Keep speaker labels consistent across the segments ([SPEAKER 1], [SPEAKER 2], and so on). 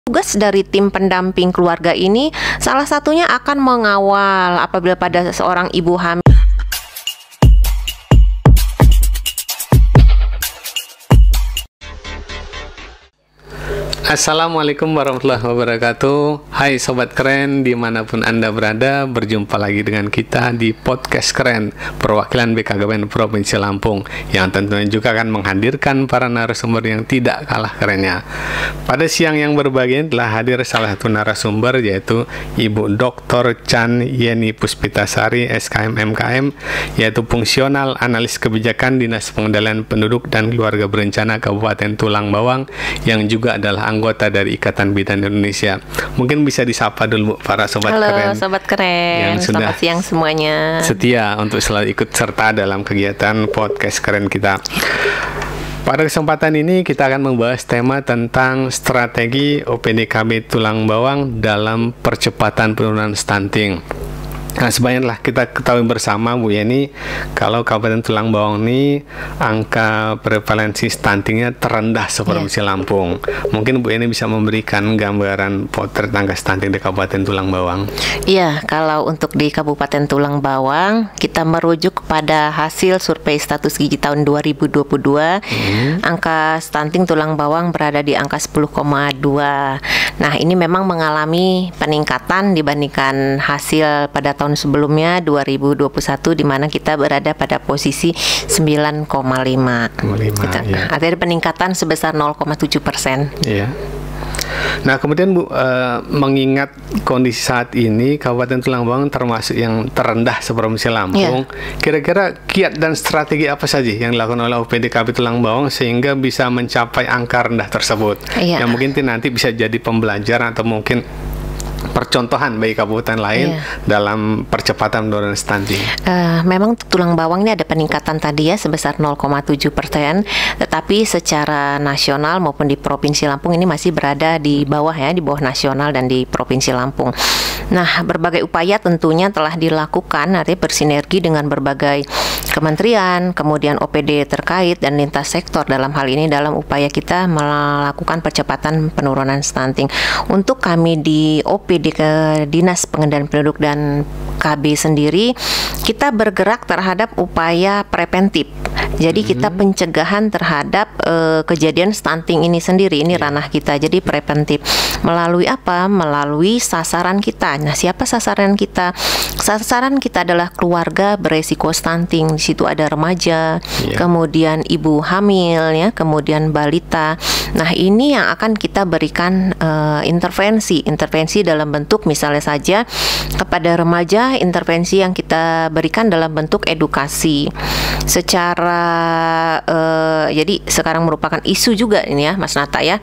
[SPEAKER 1] Tugas dari tim pendamping keluarga ini salah satunya akan mengawal apabila pada seorang ibu hamil.
[SPEAKER 2] Assalamualaikum warahmatullahi wabarakatuh. Hai Sobat Keren, dimanapun Anda berada, berjumpa lagi dengan kita di Podcast Keren, perwakilan BKKBN Provinsi Lampung, yang tentunya juga akan menghadirkan para narasumber yang tidak kalah kerennya. Pada siang yang berbahagia telah hadir salah satu narasumber, yaitu Ibu Dr. Chan Yeni Puspitasari, SKM MKM, yaitu Fungsional Analis Kebijakan Dinas Pengendalian Penduduk dan Keluarga Berencana Kabupaten Tulang Bawang, yang juga adalah anggota dari Ikatan Bidan Indonesia. Mungkin bisa disapa dulu para Sobat Keren.
[SPEAKER 1] Halo Sobat Keren,
[SPEAKER 2] yang sudah
[SPEAKER 1] selamat siang semuanya.
[SPEAKER 2] setia untuk selalu ikut serta dalam kegiatan Podcast Keren kita. Pada kesempatan ini kita akan membahas tema tentang strategi OPDKB Tulang Bawang dalam percepatan penurunan stunting. Nah, sebenarnya kita ketahui bersama Bu Yeni, kalau Kabupaten Tulang Bawang ini angka prevalensi stuntingnya terendah seprovinsi Lampung. Mungkin Bu Yeni bisa memberikan gambaran potret angka stunting di Kabupaten Tulang Bawang.
[SPEAKER 1] Iya, kalau untuk di Kabupaten Tulang Bawang, kita merujuk pada hasil survei status gizi tahun 2022. Angka stunting tulang bawang berada di angka 10,2. Nah, ini memang mengalami peningkatan dibandingkan hasil pada tahun sebelumnya 2021, di mana kita berada pada posisi 9,5.
[SPEAKER 2] Ya.
[SPEAKER 1] Artinya peningkatan sebesar 0,7%.
[SPEAKER 2] Iya. Nah, kemudian Bu, mengingat kondisi saat ini Kabupaten Tulang Bawang termasuk yang terendah seprovinsi Lampung, kira-kira kiat dan strategi apa saja yang dilakukan oleh OPDKB Tulang Bawang sehingga bisa mencapai angka rendah tersebut? Yang mungkin nanti bisa jadi pembelajaran atau mungkin percontohan bagi kabupaten lain dalam percepatan penurunan stunting.
[SPEAKER 1] Memang tulang bawang ini ada peningkatan tadi ya sebesar 0,7%, tetapi secara nasional maupun di Provinsi Lampung ini masih berada di bawah ya, di bawah nasional dan di Provinsi Lampung. Nah, berbagai upaya tentunya telah dilakukan, artinya bersinergi dengan berbagai kementerian, kemudian OPD terkait dan lintas sektor dalam hal ini dalam upaya kita melakukan percepatan penurunan stunting. Untuk kami di OPD ke Dinas Pengendalian Penduduk dan KB sendiri, kita bergerak terhadap upaya preventif. Jadi kita pencegahan terhadap kejadian stunting ini sendiri, ini ranah kita. Jadi preventif melalui apa? Melalui sasaran kita. Nah, siapa sasaran kita? Sasaran kita adalah keluarga beresiko stunting. Di situ ada remaja, kemudian ibu hamil ya, kemudian balita. Nah, ini yang akan kita berikan intervensi dalam bentuk misalnya saja kepada remaja, intervensi yang kita berikan dalam bentuk edukasi secara jadi sekarang merupakan isu juga ini ya Mas Nata ya,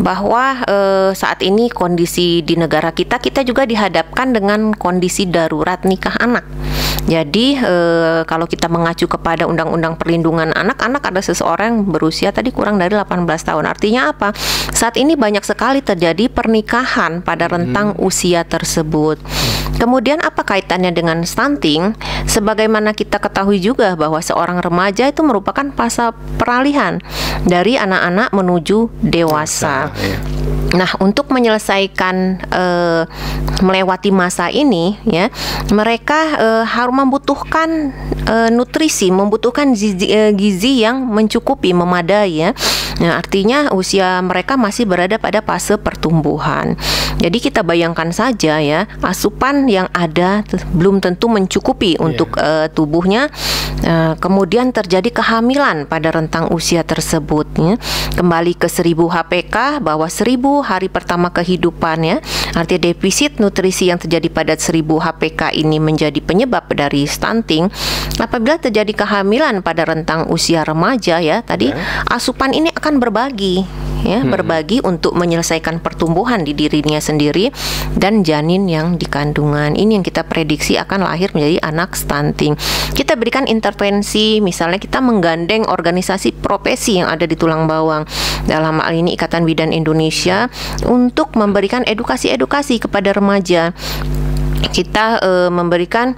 [SPEAKER 1] bahwa saat ini kondisi di negara kita juga dihadapkan dengan kondisi darurat nikah anak. Jadi kalau kita mengacu kepada Undang-Undang Perlindungan Anak ada seseorang berusia tadi kurang dari 18 tahun. Artinya apa? Saat ini banyak sekali terjadi pernikahan pada rentang usia tersebut. Kemudian apa kaitannya dengan stunting? Sebagaimana kita ketahui juga bahwa seorang remaja itu merupakan fase peralihan dari anak-anak menuju dewasa. Nah, untuk menyelesaikan melewati masa ini ya, mereka harus membutuhkan nutrisi, membutuhkan gizi yang mencukupi, memadai ya. Nah, artinya usia mereka masih berada pada fase pertumbuhan. Jadi kita bayangkan saja ya, asupan yang ada belum tentu mencukupi untuk tubuhnya. Kemudian terjadi kehamilan pada rentang usia tersebut ya. Kembali ke 1000 HPK, bahwa 1000 hari pertama kehidupan ya, artinya defisit nutrisi yang terjadi pada 1000 HPK ini menjadi penyebab dari stunting. Apabila terjadi kehamilan pada rentang usia remaja ya, tadi asupan ini akan berbagi ya, berbagi untuk menyelesaikan pertumbuhan di dirinya sendiri dan janin yang di kandungan. Ini yang kita prediksi akan lahir menjadi anak stunting. Kita berikan intervensi, misalnya kita menggandeng organisasi profesi yang ada di Tulang Bawang, dalam hal ini Ikatan Bidan Indonesia, untuk memberikan edukasi-edukasi kepada remaja. kita memberikan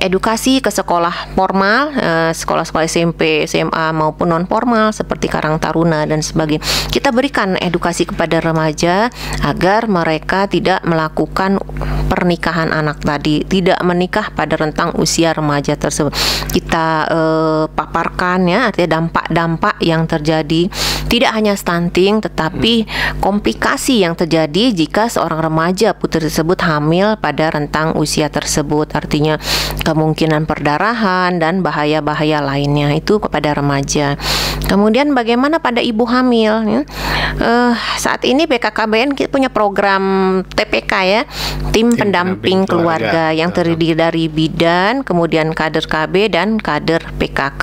[SPEAKER 1] edukasi ke sekolah formal, sekolah-sekolah SMP, SMA maupun non formal seperti Karang Taruna dan sebagainya. Kita berikan edukasi kepada remaja agar mereka tidak melakukan pernikahan anak tadi, tidak menikah pada rentang usia remaja tersebut. Kita paparkan ya, artinya dampak-dampak yang terjadi, tidak hanya stunting tetapi komplikasi yang terjadi jika seorang remaja putri tersebut hamil pada rentang usia tersebut, artinya kemungkinan perdarahan dan bahaya-bahaya lainnya itu kepada remaja. Kemudian bagaimana pada ibu hamil ya? Saat ini BKKBN kita punya program TPK ya, tim pendamping keluarga yang terdiri dari bidan, kemudian kader KB dan kader PKK.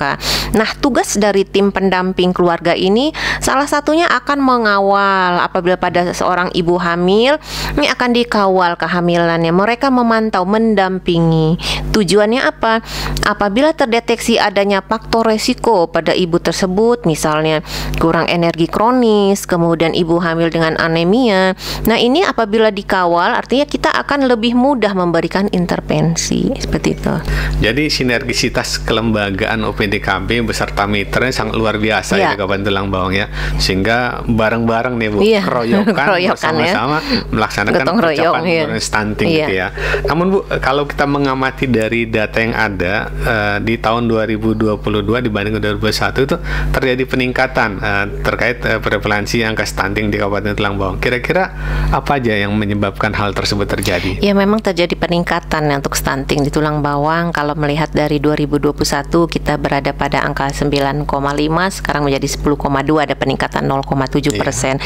[SPEAKER 1] Nah, tugas dari tim pendamping keluarga ini salah satunya akan mengawal apabila pada seorang ibu hamil, ini akan dikawal kehamilannya. Mereka memantau, mendampingi. Tujuannya apa? Apabila terdeteksi adanya faktor resiko pada ibu tersebut, misalnya kurang energi kronis, kemudian ibu hamil dengan anemia. Nah, ini apabila dikawal artinya kita akan lebih mudah memberikan intervensi seperti itu.
[SPEAKER 2] Jadi sinergisitas kelembagaan OPDKB beserta mitra sangat luar biasa ya Kabupaten Tulang Bawang ya. Sehingga bareng-bareng nih Bu, keroyokan bersama-sama melaksanakan percepatan penurunan stunting gitu ya. Namun Bu, kalau kita mengamati dari data yang ada di tahun 2022 dibanding 2021 itu terjadi peningkatan terkait prevalensi angka stunting di Kabupaten Tulang Bawang. Kira-kira apa aja yang menyebabkan hal tersebut terjadi?
[SPEAKER 1] Ya, memang terjadi peningkatan untuk stunting di Tulang Bawang. Kalau melihat dari 2021 kita berada pada angka 9,5, sekarang menjadi 10,2, ada peningkatan 0,7%.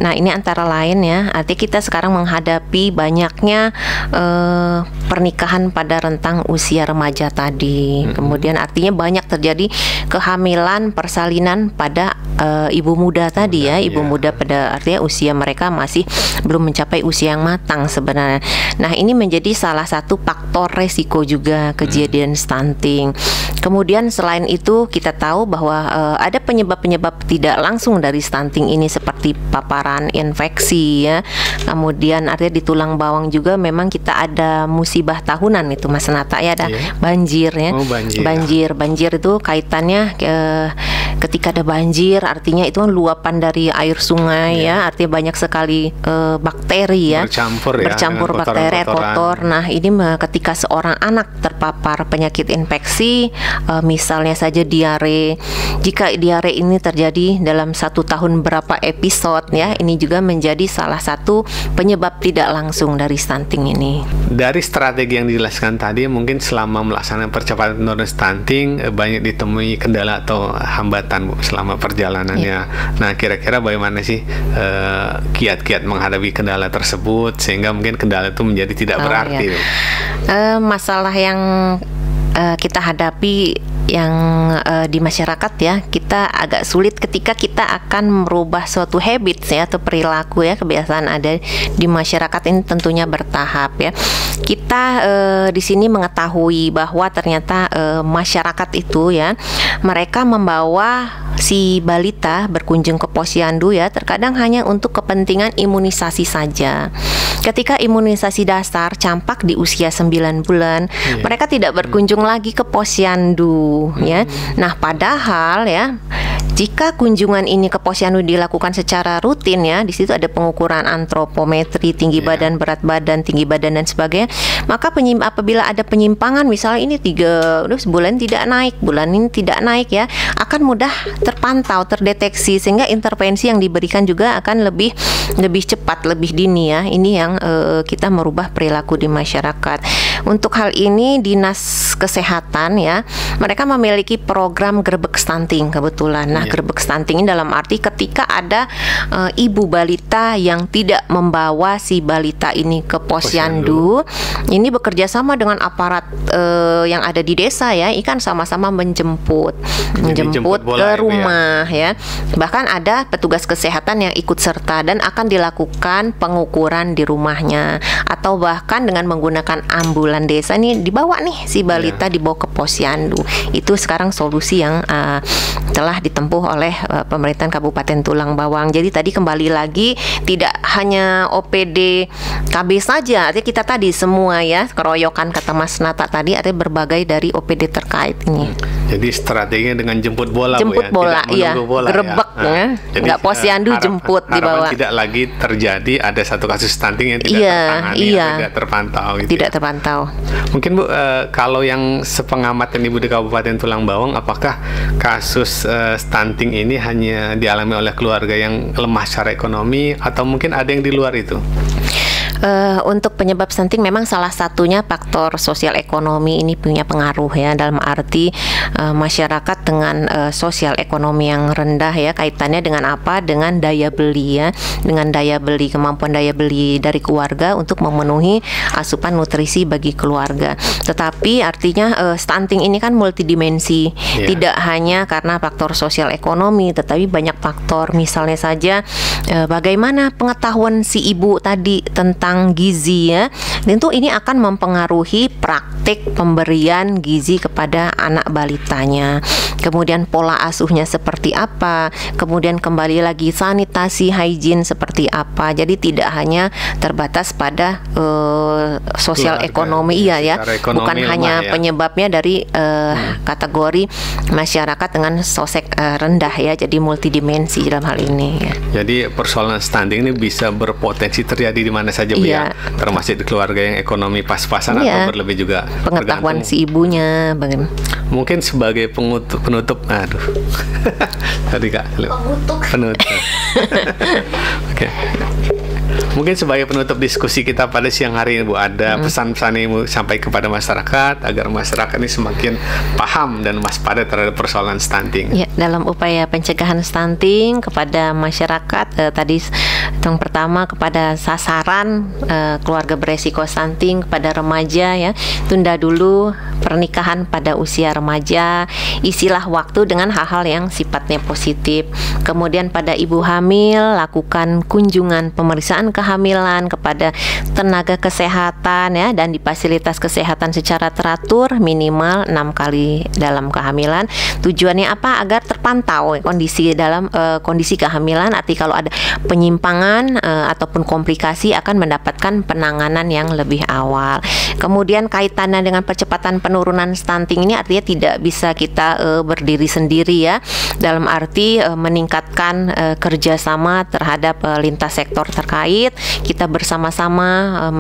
[SPEAKER 1] Nah, ini antara lain ya, artinya kita sekarang menghadapi banyaknya pernikahan pada rentang usia remaja tadi. Kemudian artinya banyak terjadi kehamilan, persalinan pada ibu muda tadi ya, ibu muda pada artinya usia mereka masih belum mencapai usia yang matang sebenarnya. Nah, ini menjadi salah satu faktor resiko juga kejadian stunting. Kemudian selain itu kita tahu bahwa ada penyebab-penyebab tidak langsung dari stunting ini seperti paparan infeksi ya. Kemudian artinya di Tulang Bawang juga memang kita ada musibah tahunan itu Mas Nata ya, ada banjir ya. Banjir itu kaitannya ketika ada banjir artinya itu luapan dari air sungai ya, artinya banyak sekali bakteri ya, bercampur bakteri kotor. Nah, ini ketika seorang anak terpapar penyakit infeksi, misalnya saja diare, jika diare ini terjadi dalam 1 tahun berapa episode ya, ini juga menjadi salah satu penyebab tidak langsung dari stunting ini.
[SPEAKER 2] Dari strategi yang dijelaskan tadi, mungkin selama melaksanakan percepatan penurunan stunting banyak ditemui kendala atau hambatan Bu selama perjalanannya. Nah, kira-kira bagaimana sih kiat-kiat menghadapi kendala tersebut sehingga mungkin kendala itu menjadi tidak berarti?
[SPEAKER 1] Masalah yang kita hadapi yang di masyarakat ya, kita agak sulit ketika kita akan merubah suatu habit ya atau perilaku ya, kebiasaan ada di masyarakat ini tentunya bertahap ya. Kita di sini mengetahui bahwa ternyata masyarakat itu ya, mereka membawa si balita berkunjung ke posyandu ya, terkadang hanya untuk kepentingan imunisasi saja. Ketika imunisasi dasar campak di usia 9 bulan, mereka tidak berkunjung lagi ke posyandu ya. Nah, padahal ya, jika kunjungan ini ke posyandu dilakukan secara rutin ya, di situ ada pengukuran antropometri, tinggi badan, berat badan, tinggi badan dan sebagainya, maka apabila ada penyimpangan, misalnya ini 3 bulan tidak naik, bulan ini tidak naik ya, akan mudah terpantau, terdeteksi, sehingga intervensi yang diberikan juga akan lebih cepat, lebih dini ya. Ini yang kita merubah perilaku di masyarakat. Untuk hal ini Dinas Kesehatan ya, mereka memiliki program gerbek stunting kebetulan. Nah, gerbek stunting ini dalam arti ketika ada ibu balita yang tidak membawa si balita ini ke posyandu, ini bekerja sama dengan aparat yang ada di desa ya, ikan sama-sama menjemput ke rumah ya. Bahkan ada petugas kesehatan yang ikut serta dan akan dilakukan pengukuran di rumahnya, atau bahkan dengan menggunakan ambulan desa nih dibawa nih si balita dibawa ke posyandu. Itu sekarang solusi yang telah ditempuh oleh pemerintahan Kabupaten Tulang Bawang. Jadi tadi kembali lagi tidak hanya OPD KB saja, artinya kita tadi semua ya, keroyokan kata Mas Nata tadi, artinya berbagai dari OPD terkait ini.
[SPEAKER 2] Jadi strateginya dengan jemput bola,
[SPEAKER 1] jemput bola, iya, gerebek ya. Nggak posyandu, jemput dibawa.
[SPEAKER 2] Tidak lagi terjadi ada satu kasus stunting yang tidak tertangani, tidak terpantau. Gitu
[SPEAKER 1] tidak terpantau.
[SPEAKER 2] Mungkin Bu, kalau yang sepengamatan Ibu di Kabupaten Tulang Bawang, apakah kasus stunting ini hanya dialami oleh keluarga yang lemah secara ekonomi, atau mungkin ada yang di luar itu?
[SPEAKER 1] Untuk penyebab stunting memang salah satunya faktor sosial ekonomi ini punya pengaruh ya, dalam arti masyarakat dengan sosial ekonomi yang rendah ya, kaitannya dengan apa? Dengan daya beli ya, dengan daya beli, kemampuan daya beli dari keluarga untuk memenuhi asupan nutrisi bagi keluarga. Tetapi artinya stunting ini kan multidimensi, tidak hanya karena faktor sosial ekonomi, tetapi banyak faktor. Misalnya saja bagaimana pengetahuan si ibu tadi tentang gizi ya, tentu ini akan mempengaruhi praktik pemberian gizi kepada anak balitanya. Kemudian pola asuhnya seperti apa, kemudian kembali lagi sanitasi, hygiene seperti apa. Jadi tidak hanya terbatas pada sosial ekonomi ya, bukan hanya penyebabnya dari kategori masyarakat dengan sosek rendah ya, jadi multidimensi dalam hal ini ya.
[SPEAKER 2] Jadi persoalan stunting ini bisa berpotensi terjadi di mana saja Bu ya, termasuk di keluarga yang ekonomi pas-pasan atau berlebih juga.
[SPEAKER 1] Pengetahuan si ibunya bagaimana?
[SPEAKER 2] Mungkin sebagai penutup, tadi Kak. Penutup. Oke. Mungkin sebagai penutup diskusi kita pada siang hari ini Bu, ada pesan-pesan yang Ibu sampai kepada masyarakat agar masyarakat ini semakin paham dan waspada terhadap persoalan stunting.
[SPEAKER 1] Ya, dalam upaya pencegahan stunting kepada masyarakat tadi yang pertama kepada sasaran keluarga beresiko stunting, kepada remaja ya, tunda dulu pernikahan pada usia remaja, isilah waktu dengan hal-hal yang sifatnya positif. Kemudian pada ibu hamil, lakukan kunjungan pemeriksaan kehamilan kepada tenaga kesehatan ya, dan di fasilitas kesehatan secara teratur minimal 6 kali dalam kehamilan. Tujuannya apa? Agar terpantau kondisi dalam kondisi kehamilan, arti kalau ada penyimpangan ataupun komplikasi akan mendapatkan penanganan yang lebih awal. Kemudian kaitannya dengan percepatan penurunan stunting ini artinya tidak bisa kita berdiri sendiri ya, dalam arti meningkatkan kerjasama terhadap lintas sektor terkait. Kita bersama-sama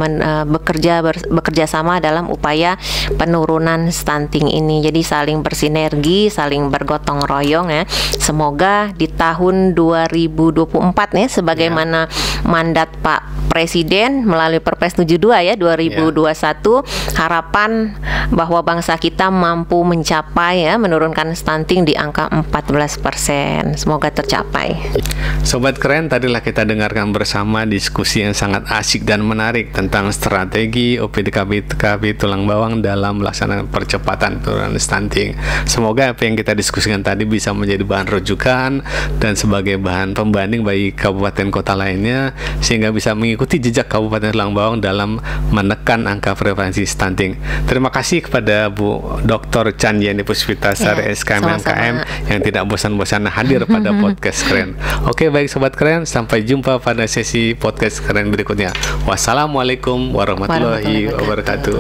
[SPEAKER 1] bekerja sama dalam upaya penurunan stunting ini. Jadi saling bersinergi, saling bergotong royong ya. Semoga di tahun 2024 ya, sebagaimana mandat Pak Presiden melalui Perpres 72 ya 2021, harapan bahwa bangsa kita mampu mencapai ya, menurunkan stunting di angka 14%. Semoga tercapai.
[SPEAKER 2] Sobat Keren, tadilah kita dengarkan bersama diskusi yang sangat asik dan menarik tentang strategi OPD KB Tulang Bawang dalam melaksanakan percepatan penurunan stunting. Semoga apa yang kita diskusikan tadi bisa menjadi bahan rujukan dan sebagai bahan pembanding bagi kabupaten kota lainnya, sehingga bisa mengikuti jejak Kabupaten Tulang Bawang dalam menekan angka prevalensi stunting. Terima kasih kepada Bu Dr. Candiani Puspitasari SKM MKM yang tidak bosan-bosan hadir pada podcast Keren. Oke, baik Sobat Keren, sampai jumpa pada sesi podcast Keren berikutnya. Wassalamualaikum warahmatullahi wabarakatuh.